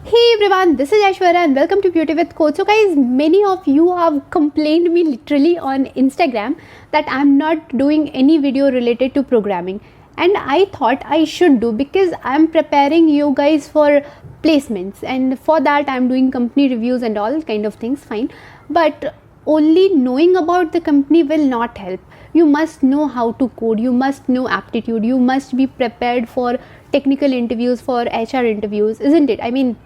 Hey everyone, this is Aishwarya and welcome to Beauty with Coach. So guys, many of you have complained me literally on Instagram that I'm not doing any video related to programming, and I thought I should do because I'm preparing you guys for placements, and for that I'm doing company reviews and all kind of things, fine. But only knowing about the company will not help. You must know how to code, you must know aptitude, you must be prepared for technical interviews, for HR interviews, isn't it? I mean,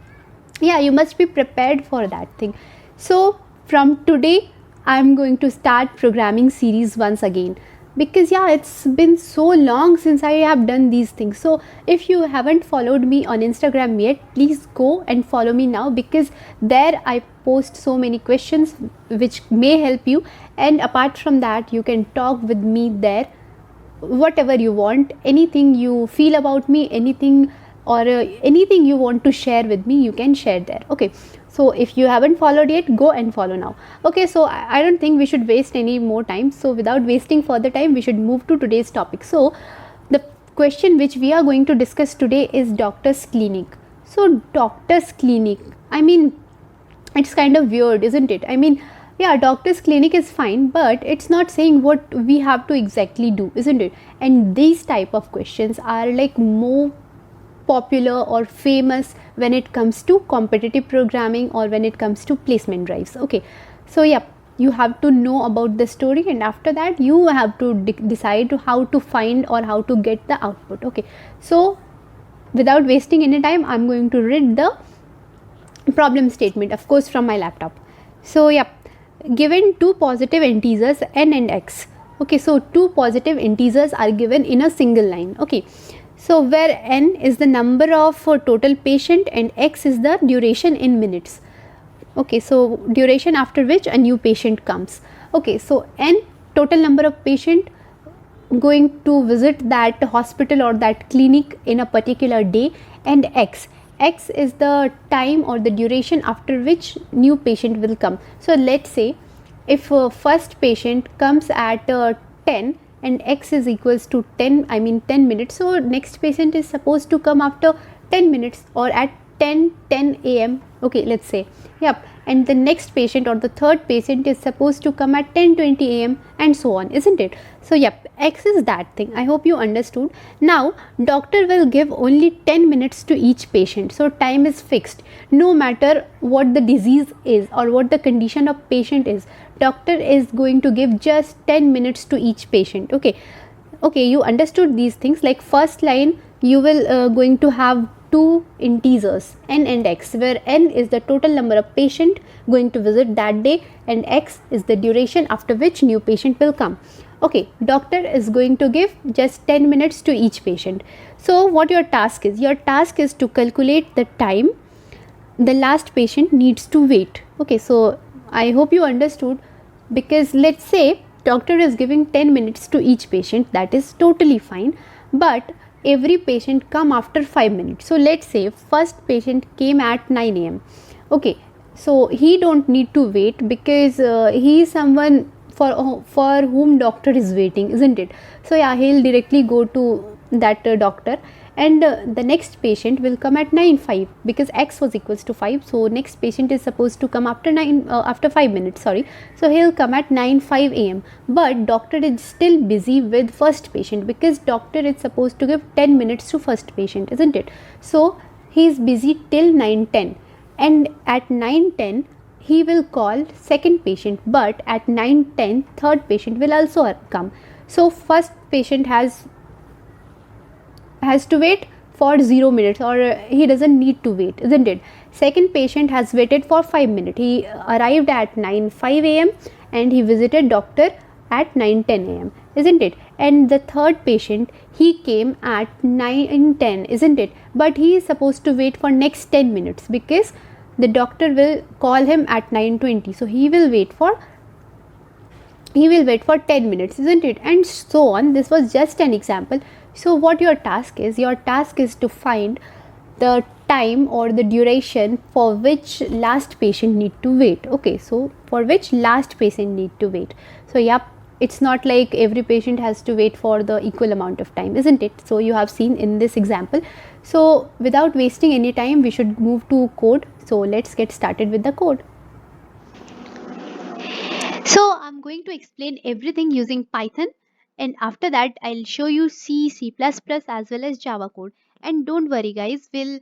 yeah, you must be prepared for that thing. So from today I'm going to start programming series once again, because yeah, it's been so long since I have done these things. So if you haven't followed me on Instagram yet, please go and follow me now, because there I post so many questions which may help you, and apart from that you can talk with me there, whatever you want, anything you feel about me, anything or anything you want to share with me, you can share there. Okay, so if you haven't followed yet, go and follow now. Okay, so I don't think we should waste any more time. So without wasting further time, we should move to today's topic. So the question which we are going to discuss today is doctor's clinic. So doctor's clinic, I mean, it's kind of weird, isn't it? I mean, yeah, doctor's clinic is fine, but it's not saying what we have to exactly do, isn't it? And these type of questions are like more popular or famous when it comes to competitive programming or when it comes to placement drives. Okay, so yeah, you have to know about the story, and after that you have to decide how to find or how to get the output. Okay, so without wasting any time, I'm going to read the problem statement, of course, from my laptop. So yeah, given two positive integers n and x. Okay, so two positive integers are given in a single line. Okay, so where n is the number of total patient and x is the duration in minutes. Okay, so duration after which a new patient comes. Okay, so n, total number of patient going to visit that hospital or that clinic in a particular day, and x is the time or the duration after which new patient will come. So let's say if first patient comes at 10 and x is equals to 10, I mean 10 minutes, so next patient is supposed to come after 10 minutes or at 10 am. Okay, let's say, yep, and the next patient or the third patient is supposed to come at 10:20 am, and so on, isn't it? So yep, x is that thing. I hope you understood. Now doctor will give only 10 minutes to each patient, so time is fixed. No matter what the disease is or what the condition of patient is, doctor is going to give just 10 minutes to each patient. Okay, you understood these things. Like first line, you will going to have two integers n and x, where n is the total number of patient going to visit that day and x is the duration after which new patient will come. Okay, doctor is going to give just 10 minutes to each patient. So what your task is? Your task is to calculate the time the last patient needs to wait. Okay, so I hope you understood, because let's say doctor is giving 10 minutes to each patient, that is totally fine, but every patient come after 5 minutes. So let's say first patient came at 9 am. Okay, so he don't need to wait, because he is someone for whom doctor is waiting, isn't it? So yeah, he'll directly go to that doctor, and the next patient will come at 9:05, because x was equals to 5. So next patient is supposed to come after 5 minutes, sorry. So he'll come at 9:05 am, but doctor is still busy with first patient, because doctor is supposed to give 10 minutes to first patient, isn't it? So he is busy till 9:10, and at 9:10 he will call second patient, but at 9:10 third patient will also come. So first patient has to wait for 0 minutes, or he doesn't need to wait, isn't it? Second patient has waited for 5 minutes. He arrived at 9:05 am and he visited doctor at 9:10 am, isn't it? And the third patient, he came at 9:10, isn't it? But he is supposed to wait for next 10 minutes, because the doctor will call him at 9:20. So he will wait for 10 minutes, isn't it? And so on. This was just an example. So what your task is? Your task is to find the time or the duration for which last patient need to wait. Okay, so for which last patient need to wait. So yep, it's not like every patient has to wait for the equal amount of time, isn't it? So you have seen in this example. So without wasting any time, we should move to code. So let's get started with the code. So I'm going to explain everything using Python, and after that I'll show you C, C++ as well as Java code. And don't worry guys, we'll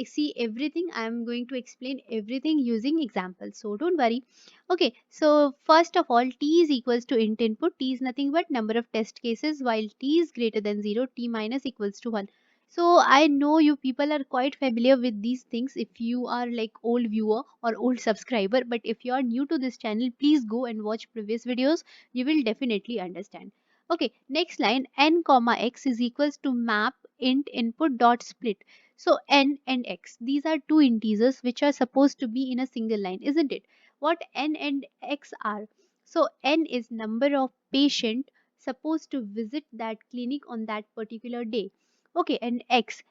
see everything. I'm going to explain everything using examples, so don't worry. Okay, so first of all, t is equals to int input. T is nothing but number of test cases, while t is greater than 0, t minus equals to 1. So I know you people are quite familiar with these things if you are like old viewer or old subscriber, but if you are new to this channel, please go and watch previous videos. You will definitely understand. Okay, next line, n comma x is equals to map int input dot split. So n and x, these are two integers which are supposed to be in a single line, isn't it? What n and x are? So n is number of patient supposed to visit that clinic on that particular day. Okay, and x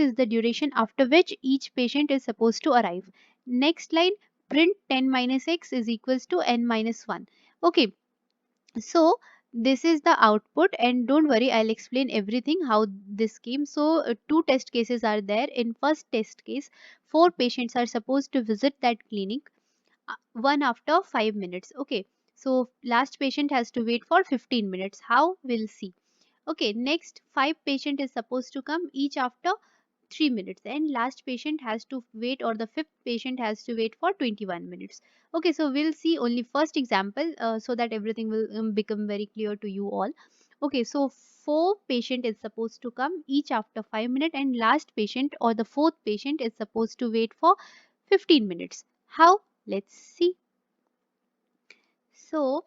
is the duration after which each patient is supposed to arrive. Next line, print 10 minus x is equals to n minus 1. Okay, so this is the output, and don't worry, I'll explain everything how this came. So two test cases are there. In first test case, four patients are supposed to visit that clinic, one after 5 minutes. Okay, so last patient has to wait for 15 minutes. How? We'll see. Okay, next, five patient is supposed to come each after 3 minutes, and last patient has to wait, or the fifth patient has to wait for 21 minutes. Okay, so we'll see only first example, so that everything will become very clear to you all. Okay, so four patient is supposed to come each after 5 minutes, and last patient or the fourth patient is supposed to wait for 15 minutes. How? Let's see. So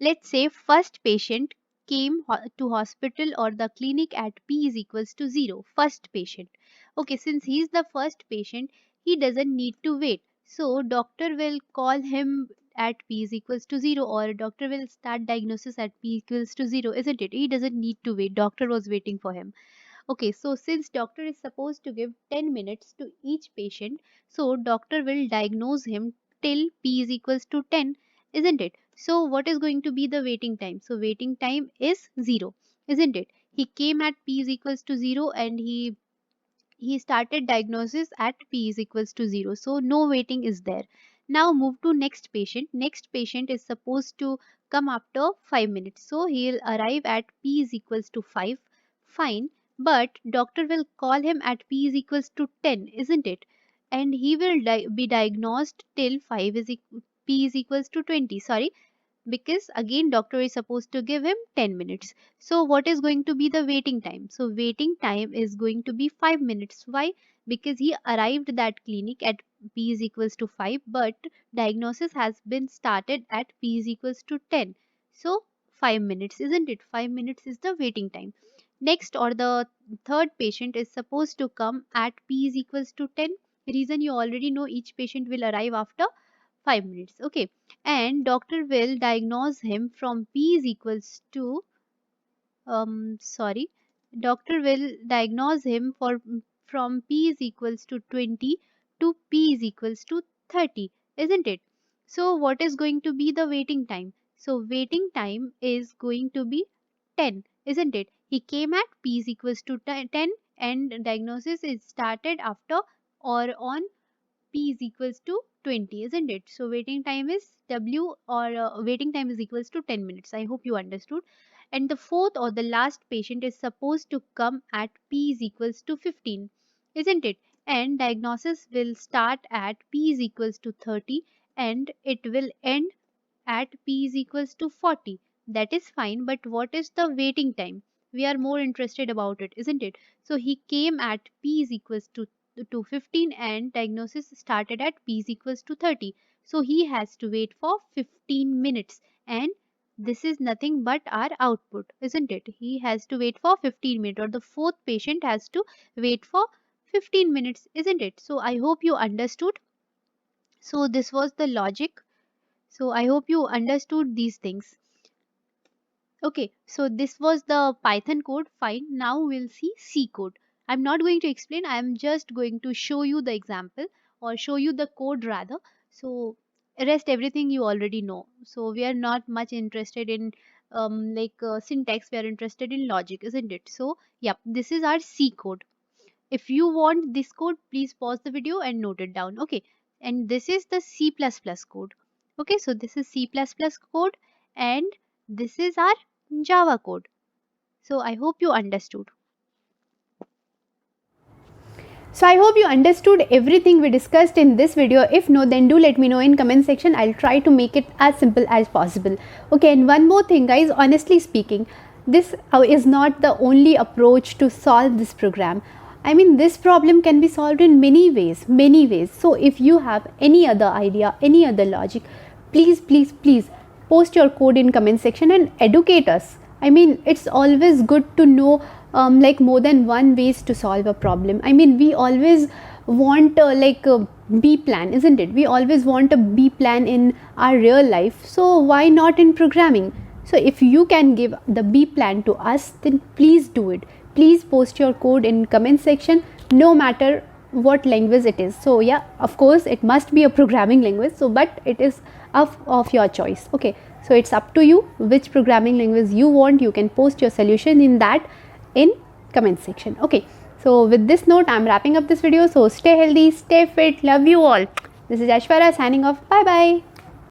let's say first patient came to hospital or the clinic at p is equals to 0. First patient. Okay, since he is the first patient, he doesn't need to wait. So doctor will call him at p is equals to 0, or doctor will start diagnosis at p equals to 0, isn't it? He doesn't need to wait. Doctor was waiting for him. Okay, so since doctor is supposed to give 10 minutes to each patient, so doctor will diagnose him till p is equals to 10, isn't it? So what is going to be the waiting time? So waiting time is 0, isn't it? He came at p is equals to 0, and he started diagnosis at p is equals to 0, so no waiting is there. Now move to next patient. Next patient is supposed to come after 5 minutes, so he'll arrive at p is equals to 5. Fine, but doctor will call him at p is equals to 10, isn't it? And he will be diagnosed till 5 is p is equals to 20, sorry, because again doctor is supposed to give him 10 minutes. So what is going to be the waiting time? So waiting time is going to be 5 minutes. Why? Because he arrived that clinic at p is equals to 5, but diagnosis has been started at p is equals to 10. So 5 minutes, isn't it? 5 minutes is the waiting time. Next, or the third patient is supposed to come at p is equals to 10. Reason you already know, each patient will arrive after 5 minutes. Okay, and doctor will diagnose him from p is equals to sorry, doctor will diagnose him for from p is equals to 20 to p is equals to 30, isn't it? So what is going to be the waiting time? So waiting time is going to be 10, isn't it? He came at p is equals to 10, and diagnosis is started after or on p is equals to 20, isn't it? So waiting time is w, or waiting time is equals to 10 minutes. I hope you understood. And the fourth or the last patient is supposed to come at p is equals to 15, isn't it? And diagnosis will start at p is equals to 30, and it will end at p is equals to 40. That is fine, but what is the waiting time? We are more interested about it, isn't it? So he came at p is equals to 15, and diagnosis started at p is equals to 30. So he has to wait for 15 minutes, and this is nothing but our output, isn't it? He has to wait for 15 minutes, or the fourth patient has to wait for 15 minutes, isn't it? So I hope you understood. So this was the logic. So I hope you understood these things. Okay, so this was the Python code. Fine. Now we'll see C code. I'm not going to explain. I'm just going to show you the example, or show you the code rather. So rest everything you already know. So we are not much interested in syntax, we are interested in logic, isn't it? So yep, this is our C code. If you want this code, please pause the video and note it down. Okay, and this is the C++ code. Okay, so this is C++ code, and this is our Java code. So I hope you understood. So I hope you understood everything we discussed in this video. If no, then do let me know in comment section. I'll try to make it as simple as possible. Okay, and one more thing guys, honestly speaking, this is not the only approach to solve this program. I mean, this problem can be solved in many ways, many ways. So if you have any other idea, any other logic, please post your code in comment section and educate us. I mean, it's always good to know like more than one ways to solve a problem. I mean, we always want a B plan, isn't it? We always want a B plan in our real life. So why not in programming? So if you can give the B plan to us, then please do it. Please post your code in comment section, no matter what language it is. So yeah, of course it must be a programming language, so but it is of your choice. Okay, so it's up to you which programming language you want. You can post your solution in that in comment section. Okay, so with this note, I'm wrapping up this video. So stay healthy, stay fit, love you all. This is Aishwarya signing off. Bye bye.